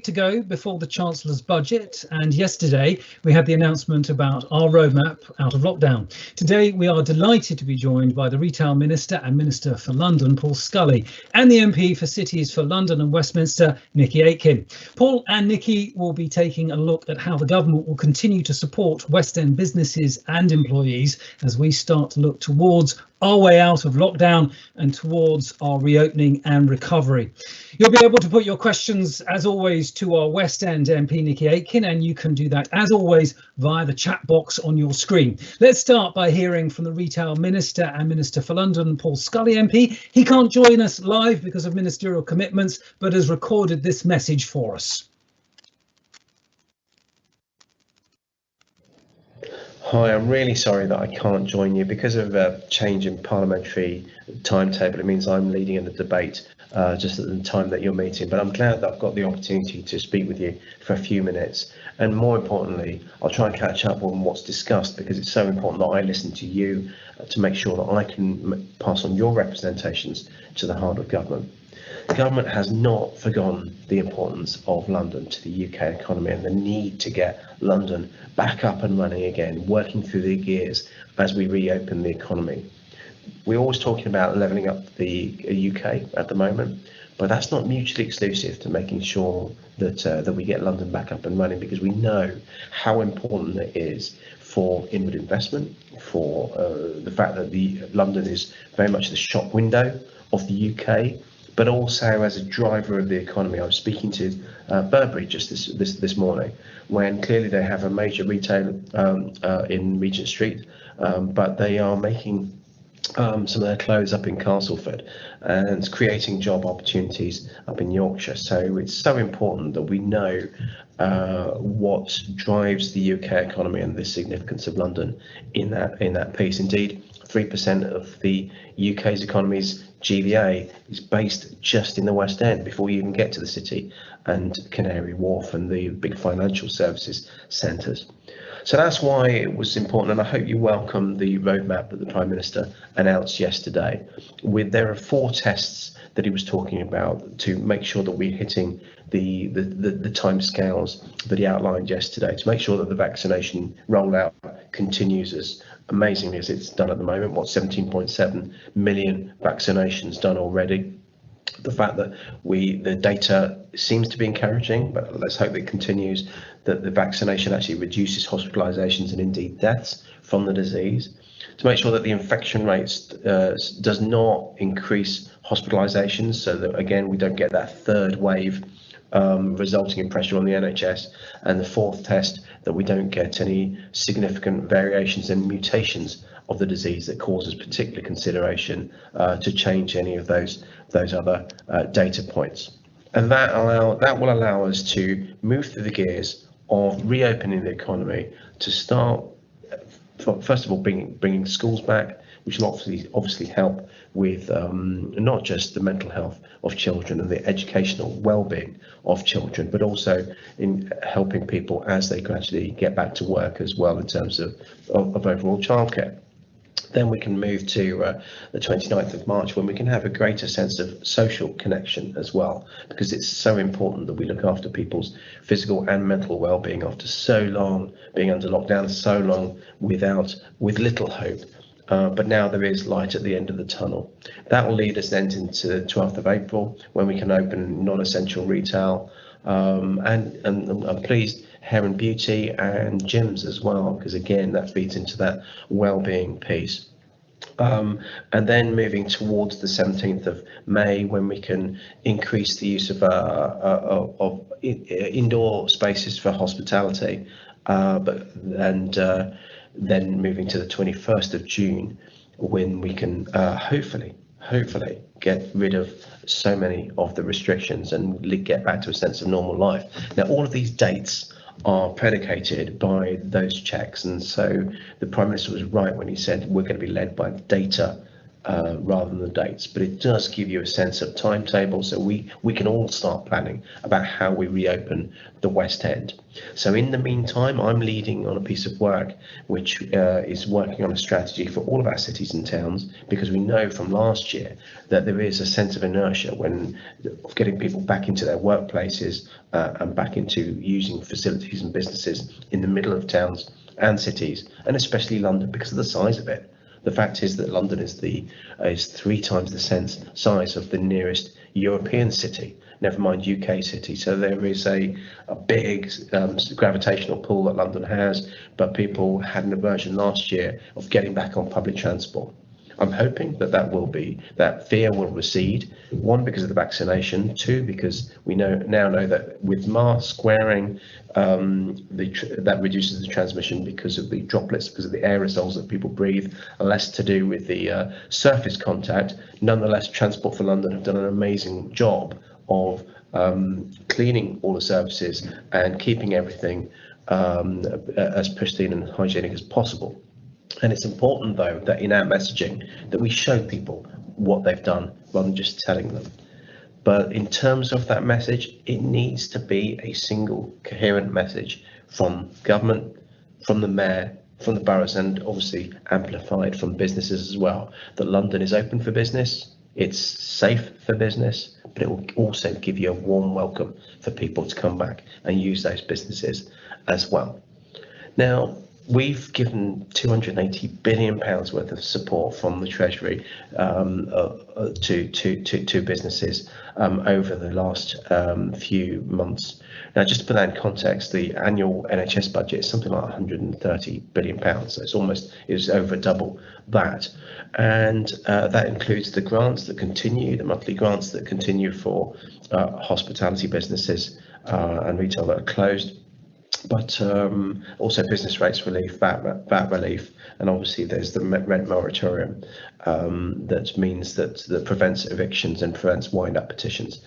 To go before the Chancellor's budget, and yesterday we had the announcement about our roadmap out of lockdown. Today we are delighted to be joined by the Retail Minister and Minister for London, Paul Scully, and the MP for Cities for London and Westminster, Nickie Aiken. Paul and Nickie will be taking a look at how the government will continue to support West End businesses and employees as we start to look towards our way out of lockdown and towards our reopening and recovery. You'll be able to put your questions, as always, to our West End MP Nickie Aiken, and you can do that, as always, via the chat box on your screen. Let's start by hearing from the Retail Minister and Minister for London, Paul Scully MP. He can't join us live because of ministerial commitments, but has recorded this message for us. Hi, I'm really sorry that I can't join you because of a change in parliamentary timetable. It means I'm leading in the debate just at the time that you're meeting, but I'm glad that I've got the opportunity to speak with you for a few minutes. And more importantly, I'll try and catch up on what's discussed because it's so important that I listen to you to make sure that I can pass on your representations to the heart of government. The government has not forgotten the importance of London to the UK economy and the need to get London back up and running again, working through the gears as we reopen the economy. We're always talking about levelling up the UK at the moment, but that's not mutually exclusive to making sure that that we get London back up and running, because we know how important it is for inward investment, for the fact that London is very much the shop window of the UK, but also as a driver of the economy. I was speaking to Burberry just this morning, when clearly they have a major retailer in Regent Street, but they are making some of their clothes up in Castleford and creating job opportunities up in Yorkshire. So it's so important that we know what drives the UK economy and the significance of London in that piece. Indeed, 3% of the UK's economy's GVA is based just in the West End before you even get to the City and Canary Wharf and the big financial services centres. So that's why it was important, and I hope you welcome the roadmap that the Prime Minister announced yesterday. There are 4 tests that he was talking about to make sure that we're hitting the timescales that he outlined yesterday, to make sure that the vaccination rollout continues as amazingly as it's done at the moment. 17.7 million vaccinations done already. The fact that the data seems to be encouraging, but let's hope it continues, that the vaccination actually reduces hospitalisations and indeed deaths from the disease, to make sure that the infection rates does not increase hospitalisations, so that again we don't get that third wave resulting in pressure on the NHS, and the 4th test, that we don't get any significant variations and mutations of the disease that causes particular consideration to change any of those other data points. And that will allow us to move through the gears of reopening the economy, to start first of all bringing schools back, which will obviously help with not just the mental health of children and the educational well-being of children, but also in helping people as they gradually get back to work as well in terms of overall childcare. Then we can move to the 29th of March, when we can have a greater sense of social connection as well, because it's so important that we look after people's physical and mental well-being after so long being under lockdown, so long with little hope. But now there is light at the end of the tunnel. That will lead us then into the 12th of April, when we can open non-essential retail, and I'm pleased, hair and beauty and gyms as well, because again that feeds into that well-being piece. And then moving towards the 17th of May, when we can increase the use of indoor spaces for hospitality, then moving to the 21st of June, when we can hopefully get rid of so many of the restrictions and get back to a sense of normal life. Now, all of these dates are predicated by those checks, and so the Prime Minister was right when he said we're going to be led by data rather than the dates, but it does give you a sense of timetable, so we can all start planning about how we reopen the West End. So in the meantime, I'm leading on a piece of work which is working on a strategy for all of our cities and towns, because we know from last year that there is a sense of inertia when getting people back into their workplaces and back into using facilities and businesses in the middle of towns and cities, and especially London because of the size of it. The fact is that London is 3 times the size of the nearest European city, never mind UK city. So there is a big gravitational pull that London has, but people had an aversion last year of getting back on public transport. I'm hoping that fear will recede. 1, because of the vaccination. 2, because we now know that with mask wearing, that reduces the transmission because of the droplets, because of the aerosols that people breathe, less to do with the surface contact. Nonetheless, Transport for London have done an amazing job of cleaning all the surfaces and keeping everything as pristine and hygienic as possible. And it's important, though, that in our messaging that we show people what they've done rather than just telling them. But in terms of that message, it needs to be a single coherent message from government, from the mayor, from the boroughs, and obviously amplified from businesses as well, that London is open for business, it's safe for business, but it will also give you a warm welcome for people to come back and use those businesses as well. Now, we've given £280 billion worth of support from the Treasury to businesses over the last few months. Now, just to put that in context, the annual NHS budget is something like £130 billion, so it's over double that. And that includes the grants that continue, the monthly grants that continue for hospitality businesses and retail that are closed. But also business rates relief, VAT relief, and obviously there's the rent moratorium that means that prevents evictions and prevents wind-up petitions.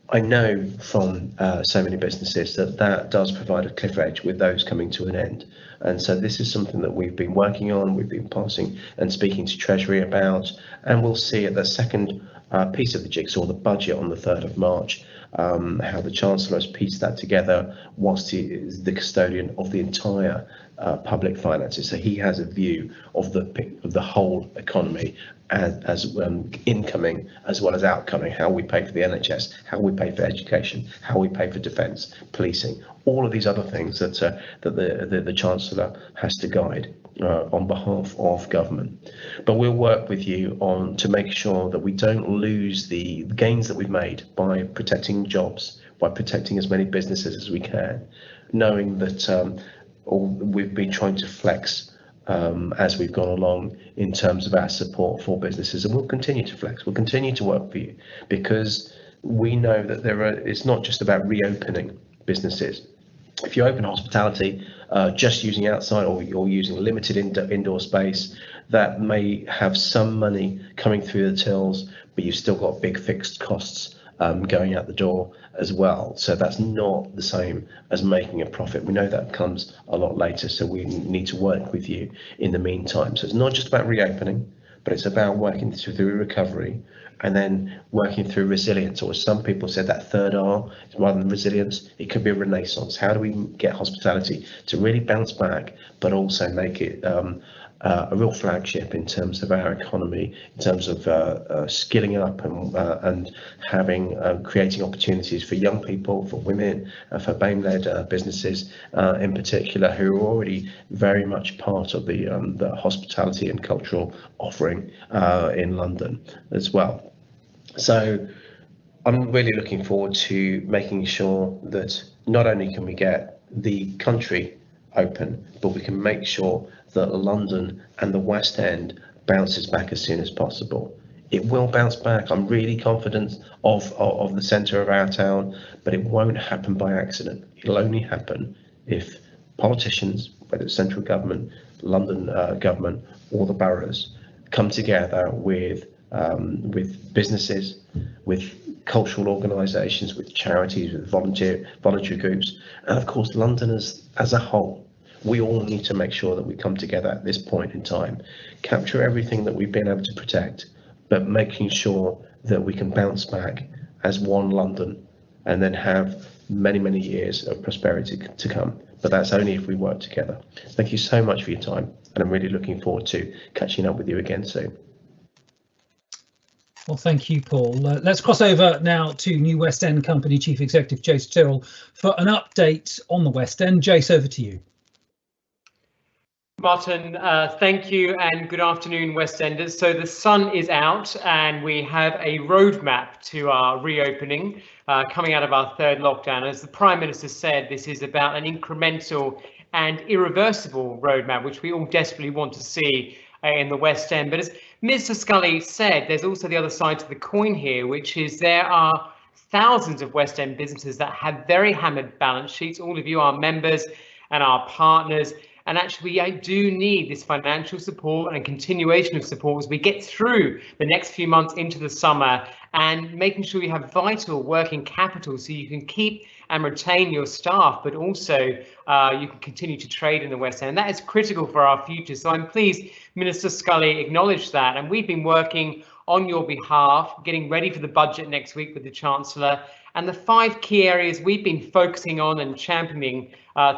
I know from so many businesses that does provide a cliff edge with those coming to an end. And so this is something that we've been working on, we've been passing and speaking to Treasury about, and we'll see at the second piece of the jigsaw, the budget, on the 3rd of March, how the Chancellor has pieced that together whilst he is the custodian of the entire public finances. So he has a view of the whole economy as incoming as well as outcoming, how we pay for the NHS, how we pay for education, how we pay for defence, policing, all of these other things that the Chancellor has to guide on behalf of government. But we'll work with you to make sure that we don't lose the gains that we've made by protecting jobs, by protecting as many businesses as we can, knowing that we've been trying to flex as we've gone along in terms of our support for businesses, and we'll continue to flex, we'll continue to work for you, because we know that it's not just about reopening businesses. If you open hospitality just using outside or using limited indoor space, that may have some money coming through the tills, but you've still got big fixed costs going out the door as well. So that's not the same as making a profit. We know that comes a lot later, so we need to work with you in the meantime. So it's not just about reopening, but it's about working through recovery and then working through resilience, or as some people said, that third R, rather than resilience, it could be a renaissance. How do we get hospitality to really bounce back, but also make it a real flagship in terms of our economy, in terms of skilling up and having creating opportunities for young people, for women, for BAME-led businesses in particular, who are already very much part of the hospitality and cultural offering in London as well. So I'm really looking forward to making sure that not only can we get the country open, but we can make sure that London and the West End bounces back as soon as possible. It will bounce back. I'm really confident of the centre of our town, but it won't happen by accident. It'll only happen if politicians, whether it's central government, London government, or the boroughs, come together with businesses, with cultural organisations, with charities, with voluntary groups, and of course Londoners as a whole. We all need to make sure that we come together at this point in time, capture everything that we've been able to protect, but making sure that we can bounce back as one London and then have many, many years of prosperity to come. But that's only if we work together. Thank you so much for your time, and I'm really looking forward to catching up with you again soon. Well, thank you, Paul. Let's cross over now to New West End Company Chief Executive Jace Tyrrell for an update on the West End. Jace, over to you. Martin, thank you and good afternoon, West Enders. So the sun is out and we have a roadmap to our reopening coming out of our third lockdown. As the Prime Minister said, this is about an incremental and irreversible roadmap, which we all desperately want to see in the West End. But as Mr. Scully said, there's also the other side to the coin here, which is there are thousands of West End businesses that have very hammered balance sheets. All of you are members and our partners. And actually, I do need this financial support and continuation of support as we get through the next few months into the summer, and making sure you have vital working capital so you can keep and retain your staff, but also you can continue to trade in the West End. And that is critical for our future. So I'm pleased Minister Scully acknowledged that. And we've been working on your behalf, getting ready for the budget next week with the Chancellor. And the 5 key areas we've been focusing on and championing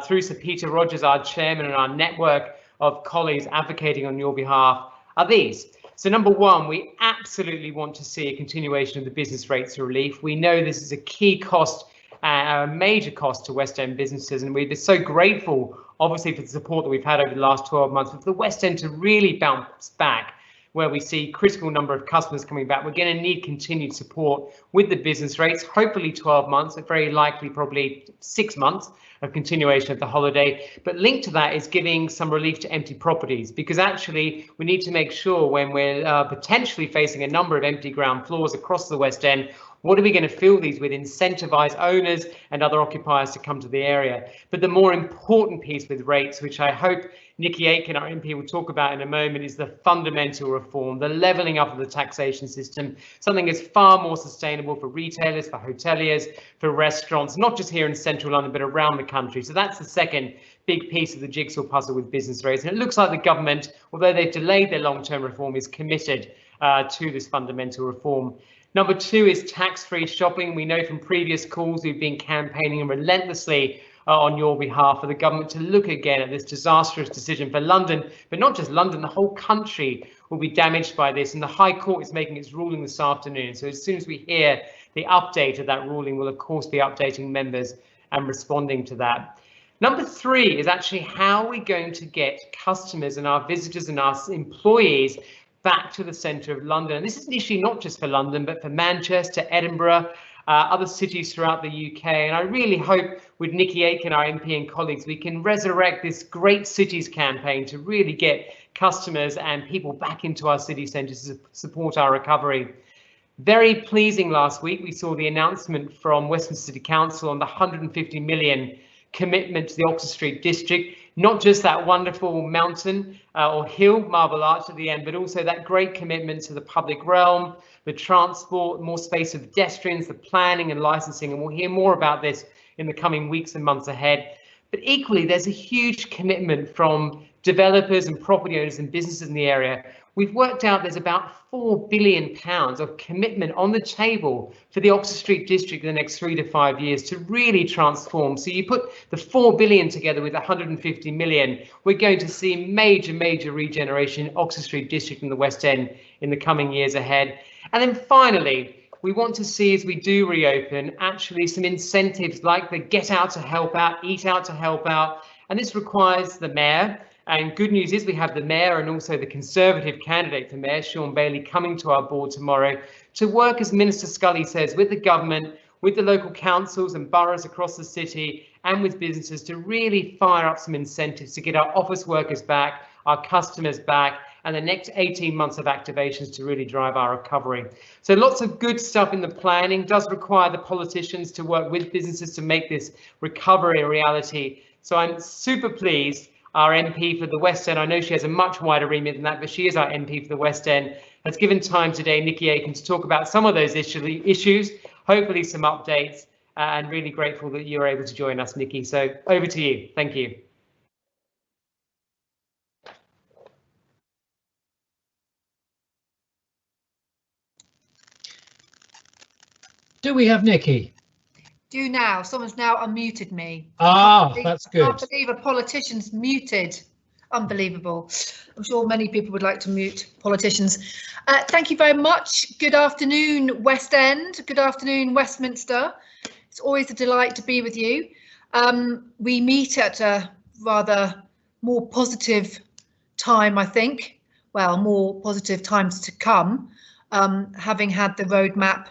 through Sir Peter Rogers, our chairman, and our network of colleagues advocating on your behalf are these. So number 1, we absolutely want to see a continuation of the business rates relief. We know this is a key cost, a major cost to West End businesses, and we're so grateful, obviously, for the support that we've had over the last 12 months, but for the West End to really bounce back, where we see critical number of customers coming back. We're going to need continued support with the business rates, hopefully 12 months, but very likely probably 6 months of continuation of the holiday. But linked to that is giving some relief to empty properties, because actually we need to make sure when we're potentially facing a number of empty ground floors across the West End, what are we going to fill these with? Incentivise owners and other occupiers to come to the area. But the more important piece with rates, which I hope Nickie Aiken, our MP, will talk about in a moment, is the fundamental reform, the levelling up of the taxation system, something that's far more sustainable for retailers, for hoteliers, for restaurants, not just here in central London, but around the country. So that's the second big piece of the jigsaw puzzle with business rates. And it looks like the government, although they've delayed their long-term reform, is committed to this fundamental reform. Number 2 is tax-free shopping. We know from previous calls we've been campaigning relentlessly on your behalf for the government to look again at this disastrous decision for London, but not just London, the whole country will be damaged by this, and the High Court is making its ruling this afternoon. So as soon as we hear the update of that ruling, we'll of course be updating members and responding to that. Number 3 is actually how we're going to get customers and our visitors and our employees back to the centre of London. And this is an issue not just for London, but for Manchester, Edinburgh, other cities throughout the UK. And I really hope with Nickie Aiken, our MP and colleagues, we can resurrect this Great Cities campaign to really get customers and people back into our city centres to support our recovery. Very pleasing last week, we saw the announcement from Westminster City Council on the 150 million commitment to the Oxford Street district. Not just that wonderful mountain or hill, Marble Arch at the end, but also that great commitment to the public realm, the transport, more space for pedestrians, the planning and licensing, and we'll hear more about this in the coming weeks and months ahead. But equally, there's a huge commitment from developers and property owners and businesses in the area. We've worked out there's about £4 billion of commitment on the table for the Oxford Street district in the next 3 to 5 years to really transform. So you put the 4 billion together with 150 million, we're going to see major regeneration in Oxford Street district in the West End in the coming years ahead. And then finally, we want to see, as we do reopen, actually some incentives like the Get Out to Help Out, Eat Out to Help Out. And this requires the Mayor. And good news is we have the Mayor and also the Conservative candidate for Mayor, Sean Bailey, coming to our board tomorrow to work, as Minister Scully says, with the government, with the local councils and boroughs across the city and with businesses to really fire up some incentives to get our office workers back, our customers back, and the next 18 months of activations to really drive our recovery. So lots of good stuff in the planning. Does require the politicians to work with businesses to make this recovery a reality. So I'm super pleased our MP for the West End, I know she has a much wider remit than that, but she is our MP for the West End, has given time today, Nickie Aiken, to talk about some of those issues, hopefully some updates, and really grateful that you're able to join us, Nickie. So over to you. Thank you. Do we have Nickie? Do now. Someone's now unmuted me. That's good. I can't believe a politician's muted. Unbelievable. I'm sure many people would like to mute politicians. Thank you very much. Good afternoon, West End. Good afternoon, Westminster. It's always a delight to be with you. We meet at a rather more positive time, I think. Well, more positive times to come, having had the roadmap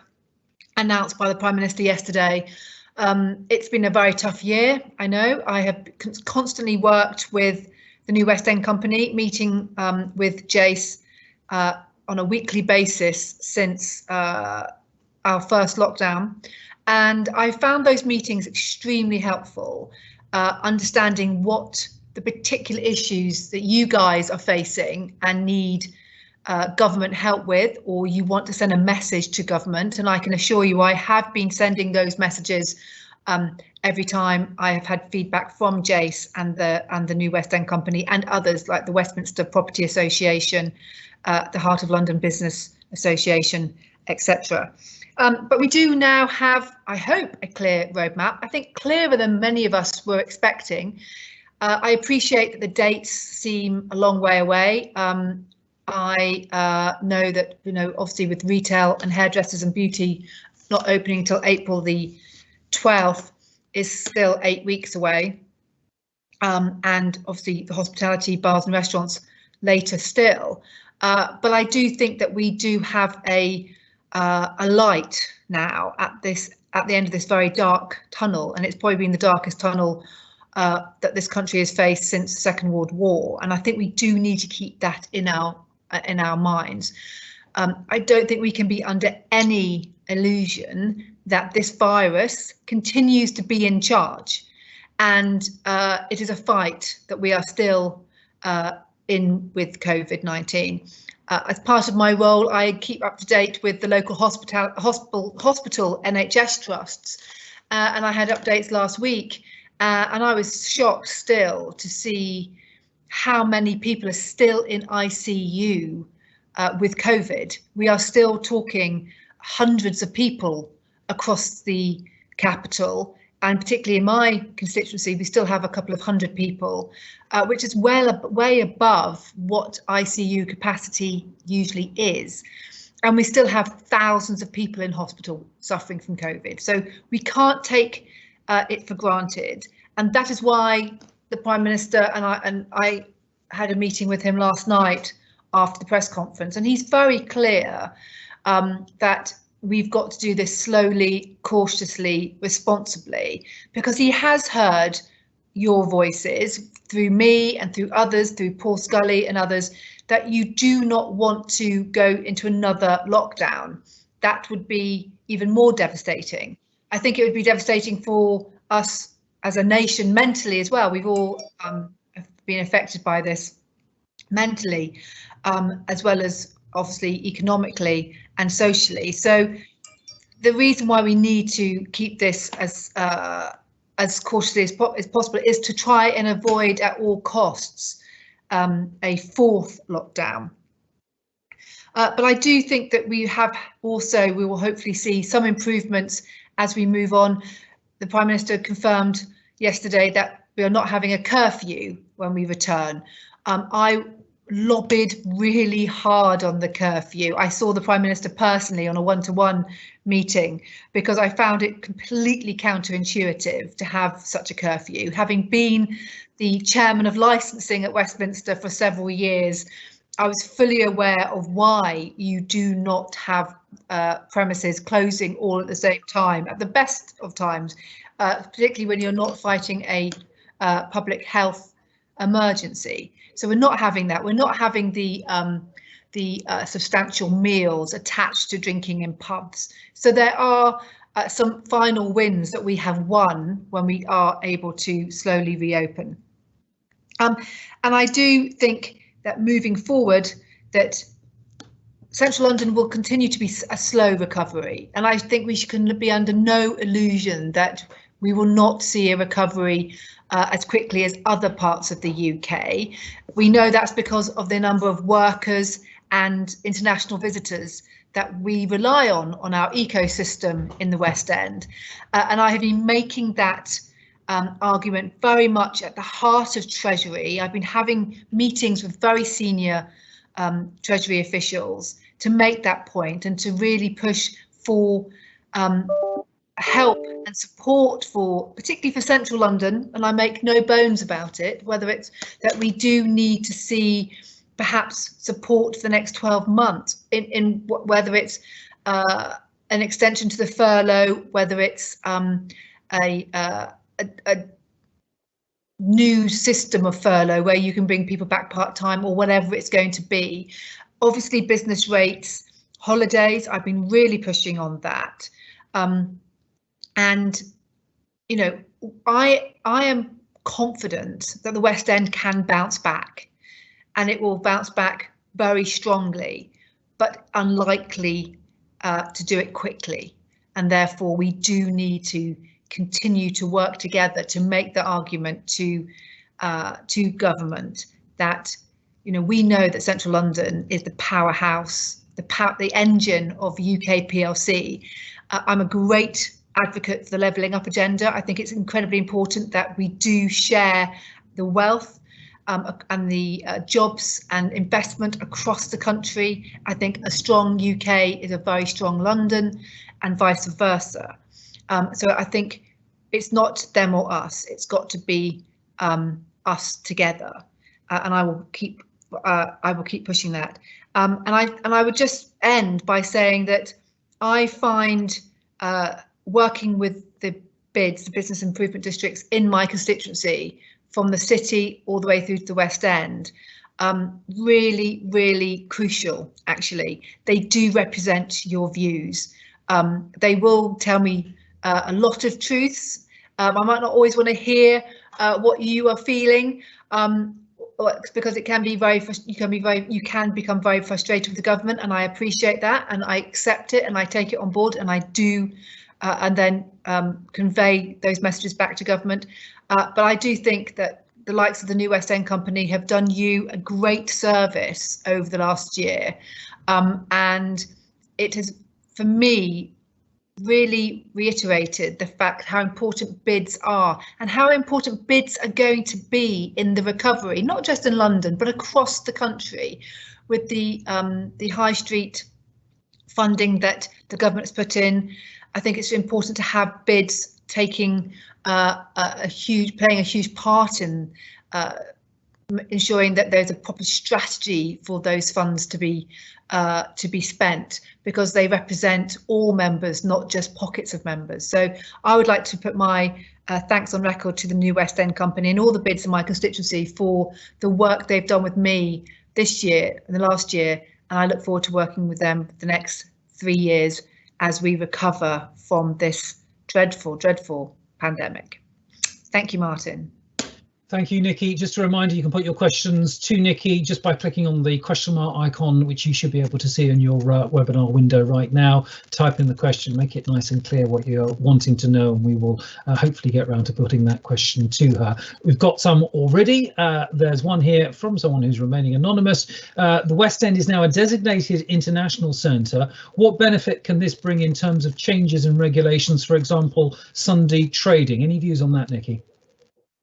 announced by the Prime Minister yesterday. It's been a very tough year, I know. I have constantly worked with the New West End Company, meeting with Jace on a weekly basis since our first lockdown. And I found those meetings extremely helpful, understanding what the particular issues that you guys are facing and need government help with, or you want to send a message to government. And I can assure you I have been sending those messages every time I have had feedback from Jace and the New West End Company and others like the Westminster Property Association, the Heart of London Business Association, etc. But we do now have, I hope, a clear roadmap. I think clearer than many of us were expecting. I appreciate that the dates seem a long way away. I know that, obviously with retail and hairdressers and beauty not opening until April the 12th is still 8 weeks away. And obviously the hospitality, bars and restaurants later still. But I do think that we do have a light now at the end of this very dark tunnel, and it's probably been the darkest tunnel that this country has faced since the Second World War. And I think we do need to keep that in our minds. I don't think we can be under any illusion that this virus continues to be in charge, and it is a fight that we are still in with COVID-19. As part of my role, I keep up to date with the local hospital NHS trusts, and I had updates last week, and I was shocked still to see how many people are still in ICU with COVID. We are still talking hundreds of people across the capital, and particularly in my constituency, we still have a couple of hundred people, which is way above what ICU capacity usually is. And we still have thousands of people in hospital suffering from COVID. So we can't take it for granted. And that is why the Prime Minister and I had a meeting with him last night after the press conference, and he's very clear that we've got to do this slowly, cautiously, responsibly, because he has heard your voices through me and through others, through Paul Scully and others, that you do not want to go into another lockdown. That would be even more devastating. I think it would be devastating for us as a nation mentally as well. We've all been affected by this mentally, as well as obviously economically and socially. So the reason why we need to keep this as cautiously as possible is to try and avoid at all costs a fourth lockdown. But I do think that we will hopefully see some improvements as we move on. The Prime Minister confirmed yesterday that we are not having a curfew when we return. I lobbied really hard on the curfew. I saw the Prime Minister personally on a one-to-one meeting because I found it completely counterintuitive to have such a curfew. Having been the chairman of licensing at Westminster for several years, I was fully aware of why you do not have premises closing all at the same time at the best of times, particularly when you're not fighting a public health emergency. So we're not having that. We're not having the substantial meals attached to drinking in pubs. So there are some final wins that we have won when we are able to slowly reopen. And I do think that moving forward, that Central London will continue to be a slow recovery. And I think we can be under no illusion that we will not see a recovery as quickly as other parts of the UK. We know that's because of the number of workers and international visitors that we rely on our ecosystem in the West End. And I have been making that argument very much at the heart of Treasury. I've been having meetings with very senior Treasury officials to make that point and to really push for help and support for, particularly for Central London, and I make no bones about it, whether it's that we do need to see perhaps support for the next 12 months in whether it's an extension to the furlough, whether it's a new system of furlough where you can bring people back part-time or whatever it's going to be. Obviously business rates, holidays, I've been really pushing on that. And, you know, I am confident that the West End can bounce back, and it will bounce back very strongly, but unlikely to do it quickly. And therefore we do need to continue to work together to make the argument to government that, you know, we know that Central London is the powerhouse, the engine of UK PLC. I'm a great advocate for the levelling up agenda. I think it's incredibly important that we do share the wealth and the jobs and investment across the country. I think a strong UK is a very strong London, and vice versa. So I think it's not them or us. It's got to be us together, and I will keep pushing that. And I would just end by saying that I find working with the BIDs, the business improvement districts in my constituency, from the city all the way through to the West End, really, really crucial. Actually, they do represent your views. They will tell me a lot of truths. I might not always want to hear what you are feeling, because it can be you can become very frustrated with the government, and I appreciate that, and I accept it, and I take it on board, and I do, and then convey those messages back to government. But I do think that the likes of the New West End Company have done you a great service over the last year, and it has, for me, really reiterated the fact how important bids are and how important bids are going to be in the recovery, not just in London, but across the country, with the high street funding that the government's put in. I think it's important to have bids taking playing a huge part in ensuring that there's a proper strategy for those funds to be spent, because they represent all members, not just pockets of members. So I would like to put my thanks on record to the New West End Company and all the bids in my constituency for the work they've done with me this year and the last year, and I look forward to working with them for the next 3 years as we recover from this dreadful, dreadful pandemic. Thank you, Martin. Thank you, Nickie. Just a reminder, you can put your questions to Nickie just by clicking on the question mark icon, which you should be able to see in your webinar window right now. Type in the question, make it nice and clear what you're wanting to know, and we will hopefully get round to putting that question to her. We've got some already. There's one here from someone who's remaining anonymous. The West End is now a designated international centre. What benefit can this bring in terms of changes in regulations, for example, Sunday trading? Any views on that, Nickie?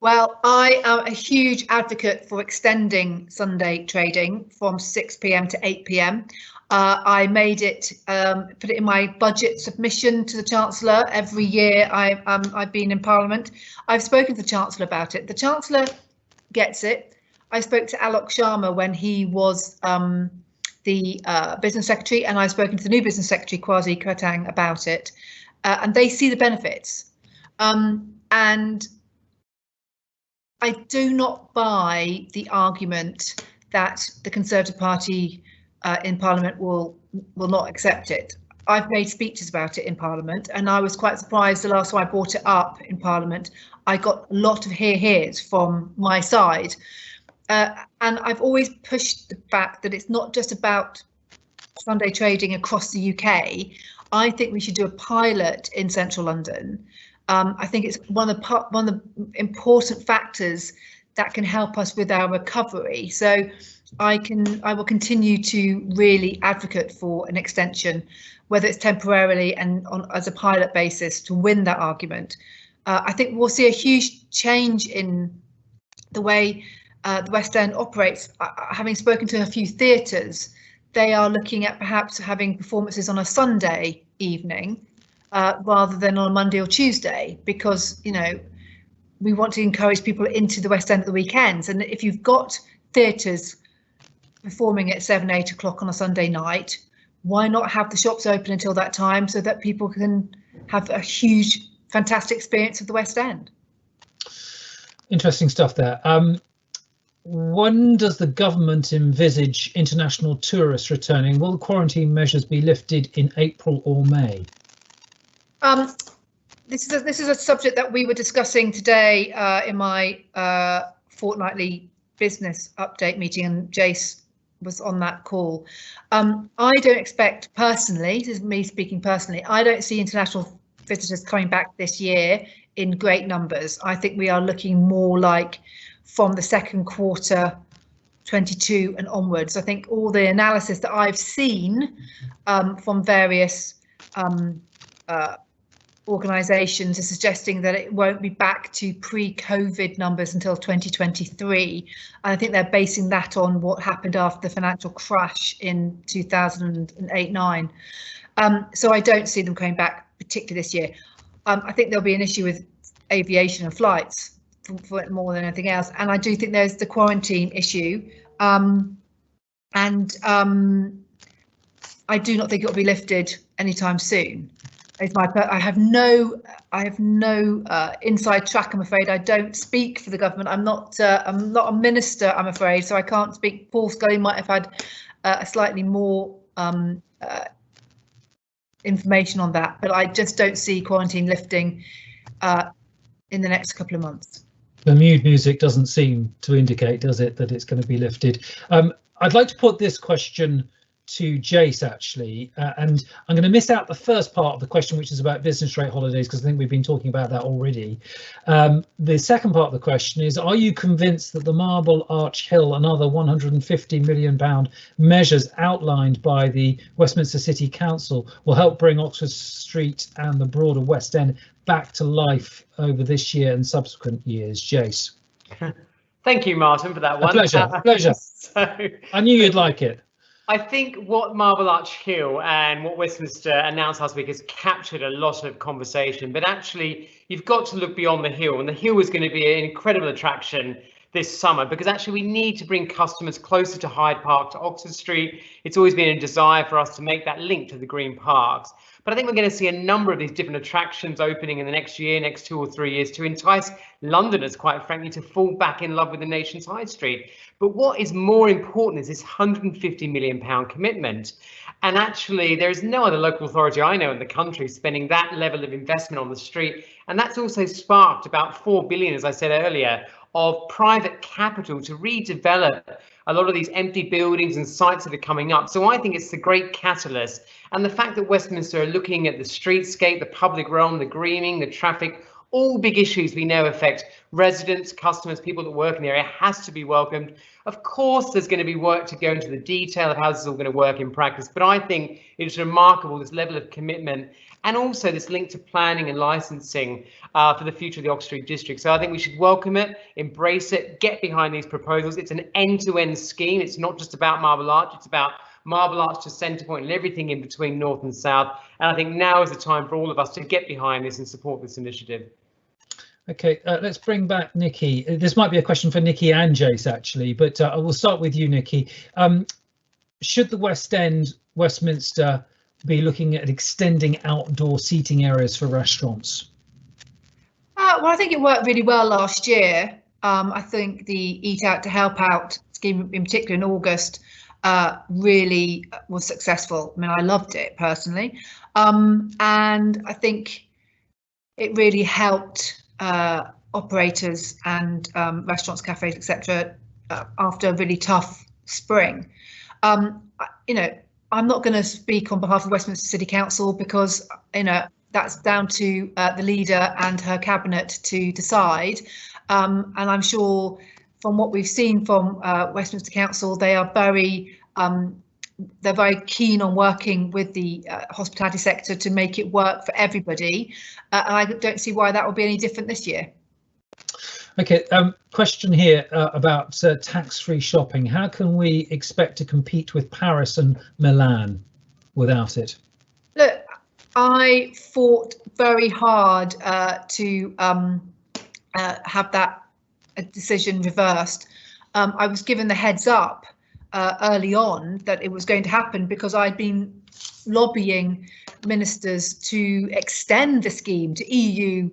Well, I am a huge advocate for extending Sunday trading from 6 p.m. to 8 p.m. I made it, put it in my budget submission to the Chancellor every year I've been in Parliament. I've spoken to the Chancellor about it. The Chancellor gets it. I spoke to Alok Sharma when he was the Business Secretary, and I've spoken to the new Business Secretary, Kwasi Kwarteng, about it, and they see the benefits. And I do not buy the argument that the Conservative Party in Parliament will not accept it. I've made speeches about it in Parliament, and I was quite surprised the last time I brought it up in Parliament. I got a lot of hears from my side, and I've always pushed the fact that it's not just about Sunday trading across the UK. I think we should do a pilot in Central London. I think it's one of the important factors that can help us with our recovery. So I will continue to really advocate for an extension, whether it's temporarily and as a pilot basis, to win that argument. I think we'll see a huge change in the way the West End operates. Having spoken to a few theatres, they are looking at perhaps having performances on a Sunday evening rather than on a Monday or Tuesday, because, you know, we want to encourage people into the West End at the weekends. And if you've got theatres performing at 7, 8 o'clock on a Sunday night, why not have the shops open until that time so that people can have a huge, fantastic experience of the West End? Interesting stuff there. When does the government envisage international tourists returning? Will the quarantine measures be lifted in April or May? This is a subject that we were discussing today in my fortnightly business update meeting, and Jace was on that call. I don't expect, personally, this is me speaking personally, I don't see international visitors coming back this year in great numbers. I think we are looking more like from the second quarter 22 and onwards. I think all the analysis that I've seen from various organisations are suggesting that it won't be back to pre-COVID numbers until 2023. And I think they're basing that on what happened after the financial crash in 2008-9. So I don't see them coming back particularly this year. I think there'll be an issue with aviation and flights for more than anything else. And I do think there's the quarantine issue. I do not think it will be lifted anytime soon. I have no inside track, I'm afraid. I don't speak for the government. I'm not a minister, I'm afraid, so I can't speak. Paul Scully might have had a slightly more information on that, but I just don't see quarantine lifting in the next couple of months. The mood music doesn't seem to indicate, does it, that it's going to be lifted? I'd like to put this question to Jace, actually, and I'm going to miss out the first part of the question, which is about business rate holidays, because I think we've been talking about that already. The second part of the question is, are you convinced that the Marble Arch Hill and other £150 million measures outlined by the Westminster City Council will help bring Oxford Street and the broader West End back to life over this year and subsequent years? Jace. Thank you, Martin, for that one. Pleasure. So, I knew you'd like it. I think what Marble Arch Hill and what Westminster announced last week has captured a lot of conversation, but actually you've got to look beyond the hill, and the hill is going to be an incredible attraction this summer, because actually we need to bring customers closer to Hyde Park, to Oxford Street. It's always been a desire for us to make that link to the Green Parks. But I think we're going to see a number of these different attractions opening in the next year, next 2 or 3 years, to entice Londoners, quite frankly, to fall back in love with the nation's high street. But what is more important is this £150 million commitment. And actually, there is no other local authority I know in the country spending that level of investment on the street. And that's also sparked about £4 billion, as I said earlier, of private capital to redevelop a lot of these empty buildings and sites that are coming up. So I think it's the great catalyst. And the fact that Westminster are looking at the streetscape, the public realm, the greening, the traffic, all big issues we know affect residents, customers, people that work in the area, has to be welcomed. Of course, there's going to be work to go into the detail of how this is all going to work in practice, but I think it's remarkable, this level of commitment, and also this link to planning and licensing for the future of the Oxford Street District. So I think we should welcome it, embrace it, get behind these proposals. It's an end-to-end scheme. It's not just about Marble Arch, it's about Marble Arch to Centrepoint and everything in between north and south. And I think now is the time for all of us to get behind this and support this initiative. OK, let's bring back Nickie. This might be a question for Nickie and Jace, actually, but I will start with you, Nickie. Should the West End, Westminster, be looking at extending outdoor seating areas for restaurants? Well, I think it worked really well last year. I think the Eat Out to Help Out scheme, in particular in August, really was successful. I mean, I loved it personally. And I think it really helped operators and restaurants, cafes, etc. After a really tough spring. You know, I'm not going to speak on behalf of Westminster City Council, because, you know, that's down to the leader and her cabinet to decide. And I'm sure from what we've seen from Westminster Council, they are they're very keen on working with the hospitality sector to make it work for everybody. And I don't see why that will be any different this year. Okay, question here about tax-free shopping. How can we expect to compete with Paris and Milan without it? Look, I fought very hard to have that decision reversed. I was given the heads up early on that it was going to happen because I'd been lobbying ministers to extend the scheme to EU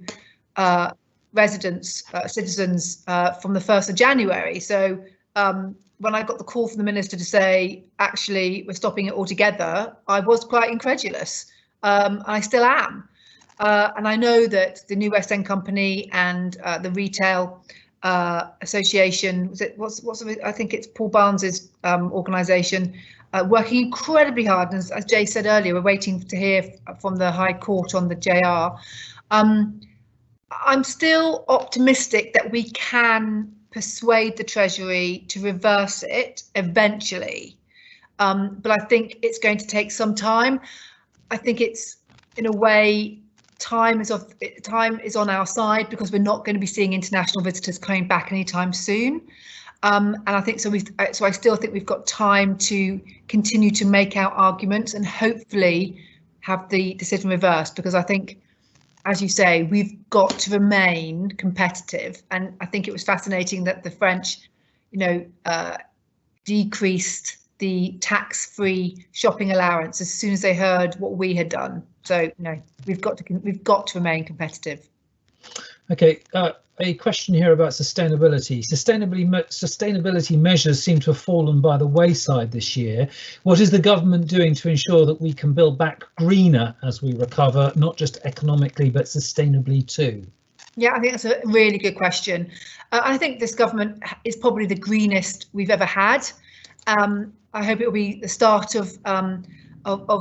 residents, citizens from the 1st of January. So when I got the call from the minister to say, actually, we're stopping it altogether, I was quite incredulous. I still am. And I know that the New West End Company and the Retail Association, I think it's Paul Barnes's organisation, working incredibly hard. And as Jay said earlier, we're waiting to hear from the High Court on the JR. I'm still optimistic that we can persuade the Treasury to reverse it eventually, but I think it's going to take some time. I think it's, in a way, time is on our side because we're not going to be seeing international visitors coming back anytime soon, and I think so. I still think we've got time to continue to make our arguments and hopefully have the decision reversed, because I think, as you say, we've got to remain competitive. And I think it was fascinating that the French, decreased the tax-free shopping allowance as soon as they heard what we had done. So, we've got to remain competitive. Okay, a question here about sustainability. Sustainability measures seem to have fallen by the wayside this year. What is the government doing to ensure that we can build back greener as we recover, not just economically, but sustainably too? Yeah, I think that's a really good question. I think this government is probably the greenest we've ever had. I hope it will be the start of a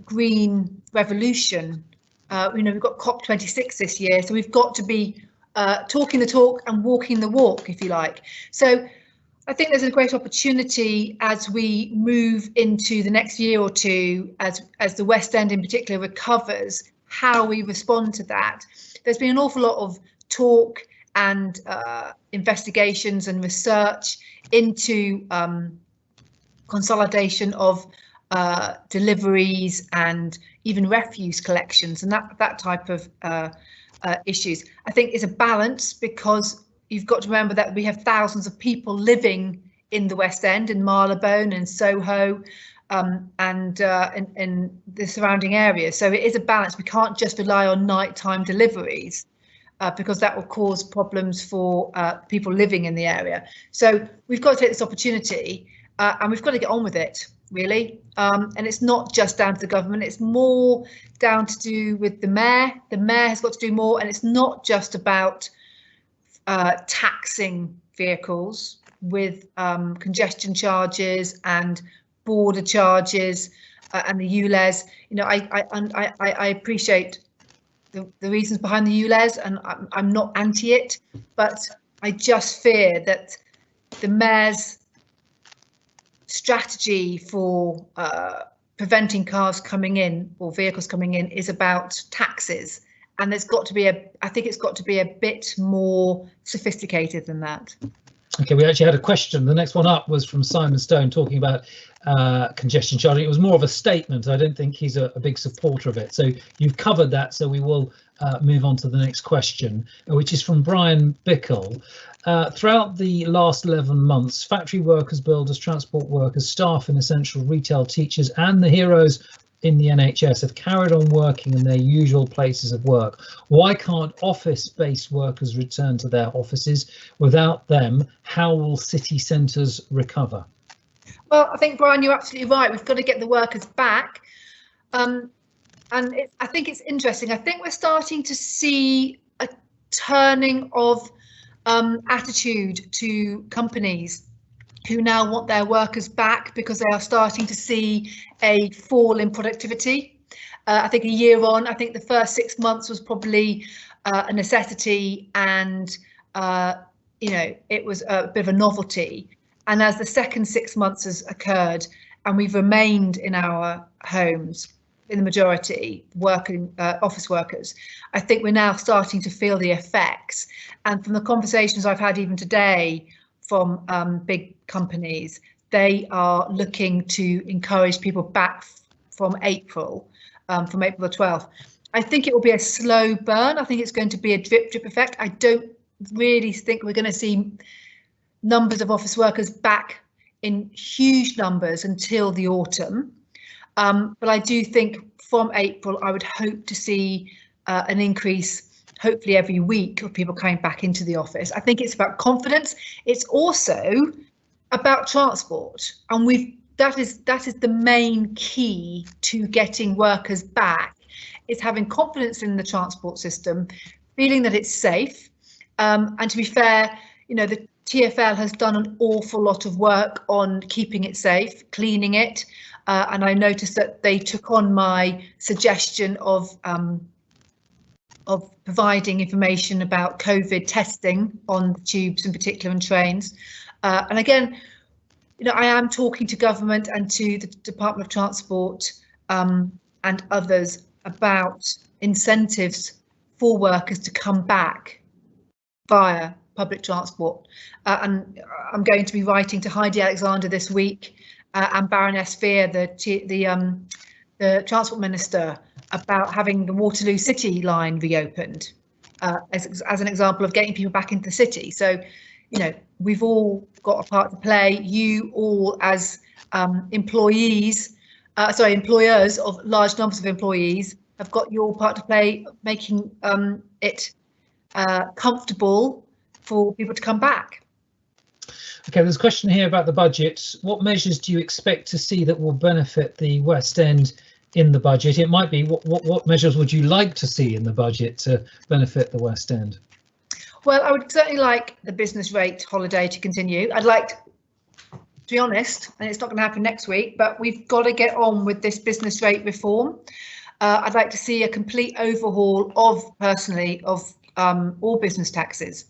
green revolution. We've got COP26 this year, so we've got to be talking the talk and walking the walk, if you like. So I think there's a great opportunity as we move into the next year or two, as the West End in particular recovers, how we respond to that. There's been an awful lot of talk and investigations and research into consolidation of deliveries and even refuse collections and that type of issues. I think it's a balance, because you've got to remember that we have thousands of people living in the West End, in Marylebone and Soho, and in the surrounding areas. So it is a balance. We can't just rely on nighttime deliveries, because that will cause problems for people living in the area. So we've got to take this opportunity and we've got to get on with it, really. And it's not just down to the government, it's more down to do with the mayor. The mayor has got to do more, and it's not just about taxing vehicles with congestion charges and border charges and the ULEZ. I appreciate the reasons behind the ULEZ, and I'm not anti it, but I just fear that the mayor's strategy for preventing cars coming in or vehicles coming in is about taxes, and there's got to be I think it's got to be a bit more sophisticated than that. Okay, we actually had a question. The next one up was from Simon Stone, talking about congestion charging. It was more of a statement. I don't think he's a big supporter of it. So you've covered that. So we will move on to the next question, which is from Brian Bickle. Throughout the last 11 months, factory workers, builders, transport workers, staff in essential retail, teachers and the heroes in the NHS have carried on working in their usual places of work. Why can't office-based workers return to their offices? Without them, how will city centres recover? Well, I think, Brian, you're absolutely right. We've got to get the workers back. And I think it's interesting. I think we're starting to see a turning of attitude to companies who now want their workers back because they are starting to see a fall in productivity. I think a year on, I think the first 6 months was probably a necessity, and it was a bit of a novelty. And as the second 6 months has occurred and we've remained in our homes, in the majority working office workers, I think we're now starting to feel the effects. And from the conversations I've had even today from big companies, they are looking to encourage people back from April the 12th. I think it will be a slow burn. I think it's going to be a drip effect. I don't really think we're going to see numbers of office workers back in huge numbers until the autumn. But I do think from April, I would hope to see an increase, hopefully every week, of people coming back into the office. I think it's about confidence. It's also about transport, and that is the main key to getting workers back. Is having confidence in the transport system, feeling that it's safe. And to be fair, the TfL has done an awful lot of work on keeping it safe, cleaning it. And I noticed that they took on my suggestion of providing information about COVID testing on tubes in particular and trains. And again, I am talking to government and to the Department of Transport and others about incentives for workers to come back via public transport. And I'm going to be writing to Heidi Alexander this week and Baroness Fear, the Transport Minister, about having the Waterloo City line reopened as an example of getting people back into the city. So, we've all got a part to play. You all as employers of large numbers of employees have got your part to play, making it comfortable for people to come back. Okay, there's a question here about the budget. What measures do you expect to see that will benefit the West End in the budget? It might be what measures would you like to see in the budget to benefit the West End? Well, I would certainly like the business rate holiday to continue. I'd like to be honest, and it's not going to happen next week, but we've got to get on with this business rate reform. I'd like to see a complete overhaul of all business taxes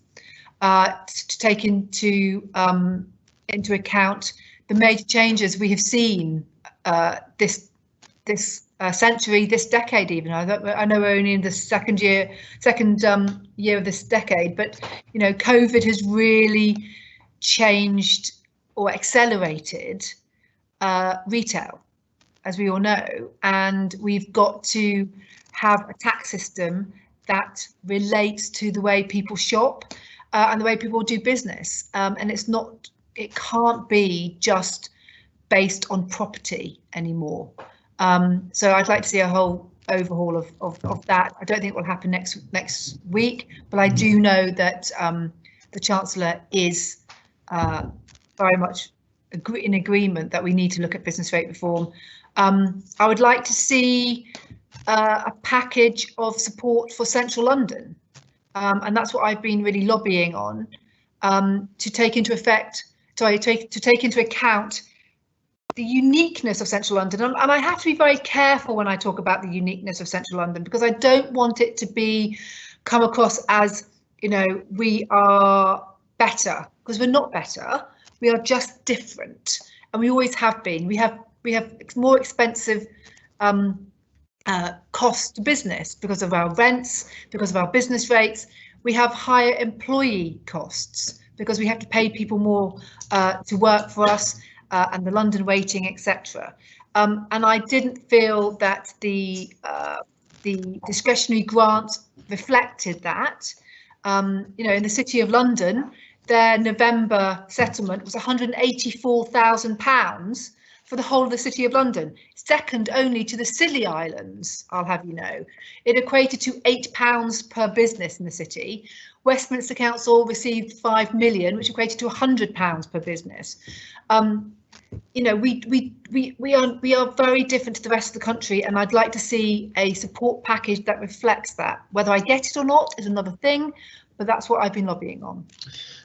to take into account the major changes we have seen this century, this decade even. I know we're only in the second year of this decade, but COVID has really changed or accelerated retail, as we all know, and we've got to have a tax system that relates to the way people shop and the way people do business, and it can't be just based on property anymore. So I'd like to see a whole overhaul of that. I don't think it will happen next week, but I do know that the Chancellor is very much in agreement that we need to look at business rate reform. I would like to see a package of support for Central London, and that's what I've been really lobbying on, to take into account the uniqueness of Central London. And I have to be very careful when I talk about the uniqueness of Central London, because I don't want it to come across as, we are better, because we're not better. We are just different, and we always have been. We have more expensive costs to business because of our rents, because of our business rates. We have higher employee costs because we have to pay people more to work for us, and the London waiting, etc. And I didn't feel that the discretionary grants reflected that. In the City of London, their November settlement was £184,000 for the whole of the City of London, second only to the Scilly Islands, I'll have you know. It equated to £8 per business in the city. Westminster Council received 5 million, which equated to £100 per business. We are very different to the rest of the country, and I'd like to see a support package that reflects that. Whether I get it or not is another thing, but that's what I've been lobbying on.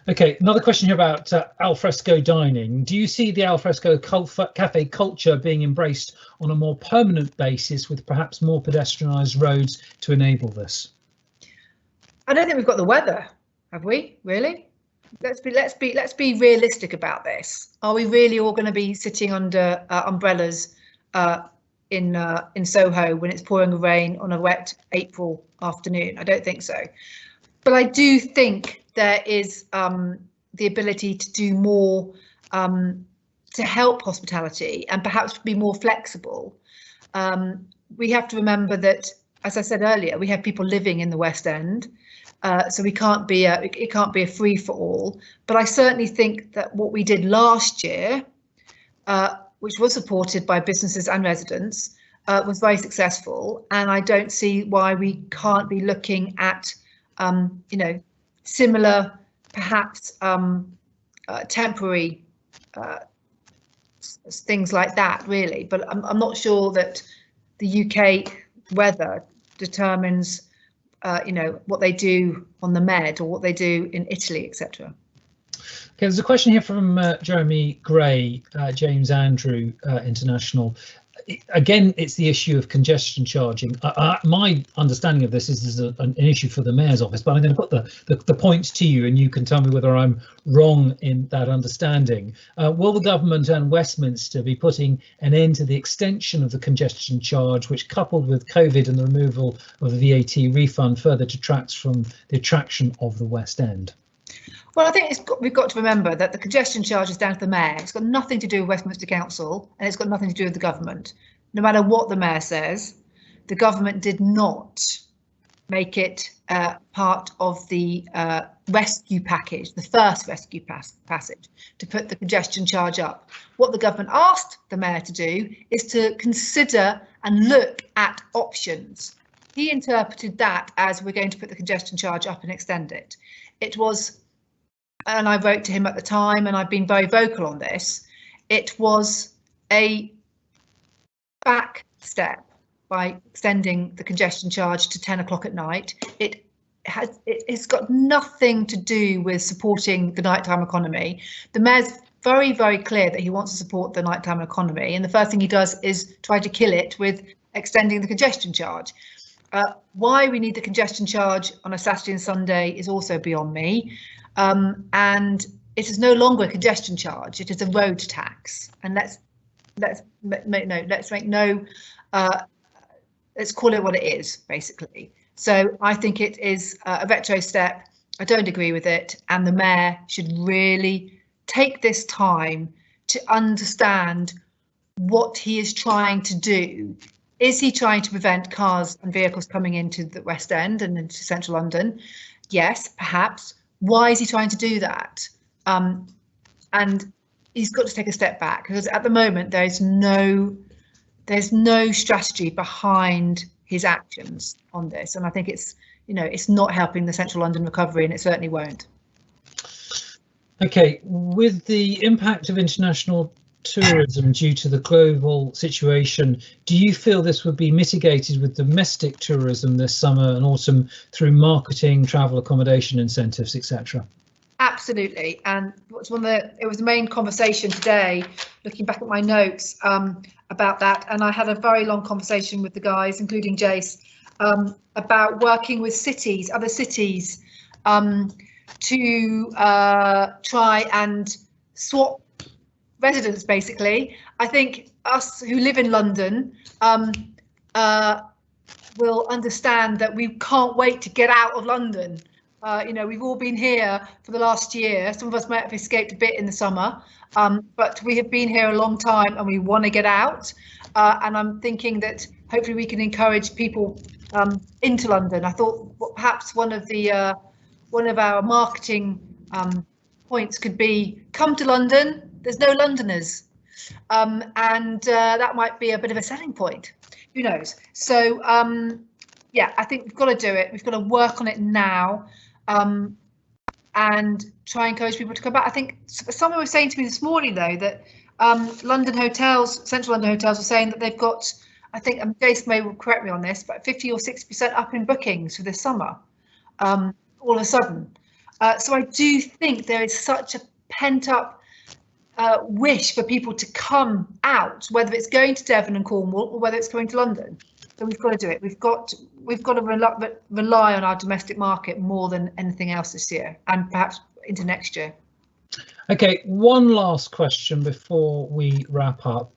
Okay, another question here about alfresco dining. Do you see the alfresco cafe culture being embraced on a more permanent basis, with perhaps more pedestrianised roads to enable this? I don't think we've got the weather, have we, really? let's be realistic about this. Are we really all going to be sitting under umbrellas in Soho when it's pouring rain on a wet April afternoon? I don't think so. But I do think there is the ability to do more to help hospitality and perhaps be more flexible. We have to remember that, as I said earlier, we have people living in the West End, so it can't be a free for all. But I certainly think that what we did last year, which was supported by businesses and residents, was very successful, and I don't see why we can't be looking at similar, perhaps temporary things like that, really. But I'm not sure that the UK weather determines what they do on the Med or what they do in Italy, etc. Okay, there's a question here from Jeremy Gray, James Andrew International. Again, it's the issue of congestion charging. My understanding of this is an issue for the Mayor's office, but I'm going to put the points to you and you can tell me whether I'm wrong in that understanding. Will the government and Westminster be putting an end to the extension of the congestion charge, which, coupled with COVID and the removal of the VAT refund, further detracts from the attraction of the West End? Well, I think we've got to remember that the congestion charge is down to the Mayor. It's got nothing to do with Westminster Council, and it's got nothing to do with the government. No matter what the Mayor says, the government did not make it part of the rescue package, the first rescue passage, to put the congestion charge up. What the government asked the Mayor to do is to consider and look at options. He interpreted that as we're going to put the congestion charge up and extend it. It was, and I wrote to him at the time, and I've been very vocal on this, it was a back step by extending the congestion charge to 10 o'clock at night. It's got nothing to do with supporting the nighttime economy. The Mayor's very, very clear that he wants to support the nighttime economy, and the first thing he does is try to kill it with extending the congestion charge. Why we need the congestion charge on a Saturday and Sunday is also beyond me. And it is no longer a congestion charge; it is a road tax. And let's call it what it is, basically. So I think it is a retro step. I don't agree with it, and the Mayor should really take this time to understand what he is trying to do. Is he trying to prevent cars and vehicles coming into the West End and into central London? Yes, perhaps. Why is he trying to do that? And he's got to take a step back, because at the moment there's no strategy behind his actions on this, and I think it's not helping the central London recovery, and it certainly won't. Okay, with the impact of international tourism due to the global situation, do you feel this would be mitigated with domestic tourism this summer and autumn through marketing, travel accommodation incentives, etc.? Absolutely, and it was the main conversation today, looking back at my notes about that, and I had a very long conversation with the guys, including Jace, about working with other cities, to try and swap residents, basically. I think us who live in London will understand that we can't wait to get out of London. We've all been here for the last year. Some of us might have escaped a bit in the summer, but we have been here a long time and we want to get out. And I'm thinking that hopefully we can encourage people into London. I thought perhaps one of our marketing points could be, come to London. There's no Londoners, and that might be a bit of a selling point. Who knows? So yeah, I think we've got to do it. We've got to work on it now, and try and encourage people to come back. I think someone was saying to me this morning, though, that London hotels, central London hotels, are saying that they've got, I think, Jason may will correct me on this, but 50 or 60% up in bookings for this summer, all of a sudden. So I do think there is such a pent-up wish for people to come out, whether it's going to Devon and Cornwall or whether it's going to London. So we've got to do it. We've got to rely on our domestic market more than anything else this year, and perhaps into next year. Okay, one last question before we wrap up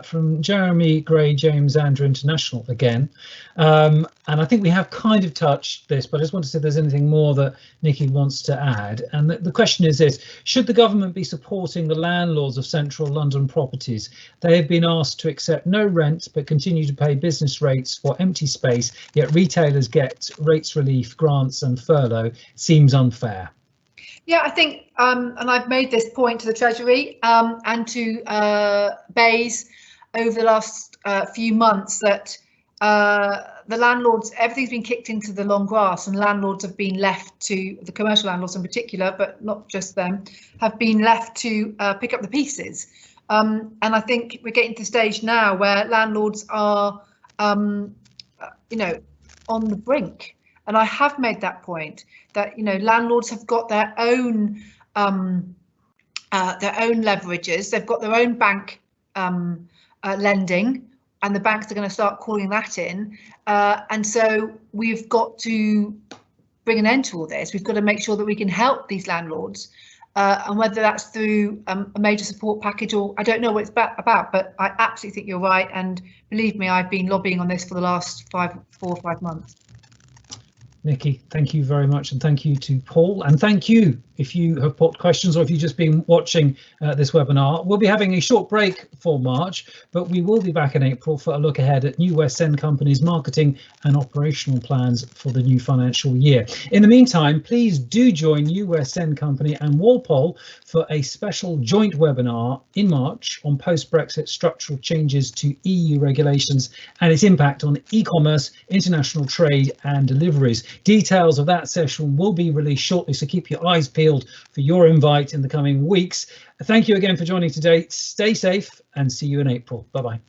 from Jeremy Gray, James Andrew International again. And I think we have kind of touched this, but I just want to see if there's anything more that Nickie wants to add. And the question is this: should the government be supporting the landlords of central London properties? They have been asked to accept no rent but continue to pay business rates for empty space, yet retailers get rates relief, grants and furlough. Seems unfair. Yeah, I think, and I've made this point to the Treasury and to Bays over the last few months, that the landlords, everything's been kicked into the long grass, and landlords have been left to, the commercial landlords in particular, but not just them, have been left to pick up the pieces. And I think we're getting to the stage now where landlords are, you know, on the brink. And I have made that point that, you know, landlords have got their own leverages. They've got their own bank lending, and the banks are going to start calling that in. And so we've got to bring an end to all this. We've got to make sure that we can help these landlords, and whether that's through a major support package, or I don't know what it's about, but I absolutely think you're right. And believe me, I've been lobbying on this for the last 4 or 5 months. Nickie, thank you very much, and thank you to Paul, and thank you if you have put questions or if you've just been watching this webinar. We'll be having a short break for March, but we will be back in April for a look ahead at New West End Company's marketing and operational plans for the new financial year. In the meantime, please do join New West End Company and Walpole for a special joint webinar in March on post-Brexit structural changes to EU regulations and its impact on e-commerce, international trade and deliveries. Details of that session will be released shortly, so keep your eyes peeled for your invite in the coming weeks. Thank you again for joining today. Stay safe and see you in April. Bye-bye.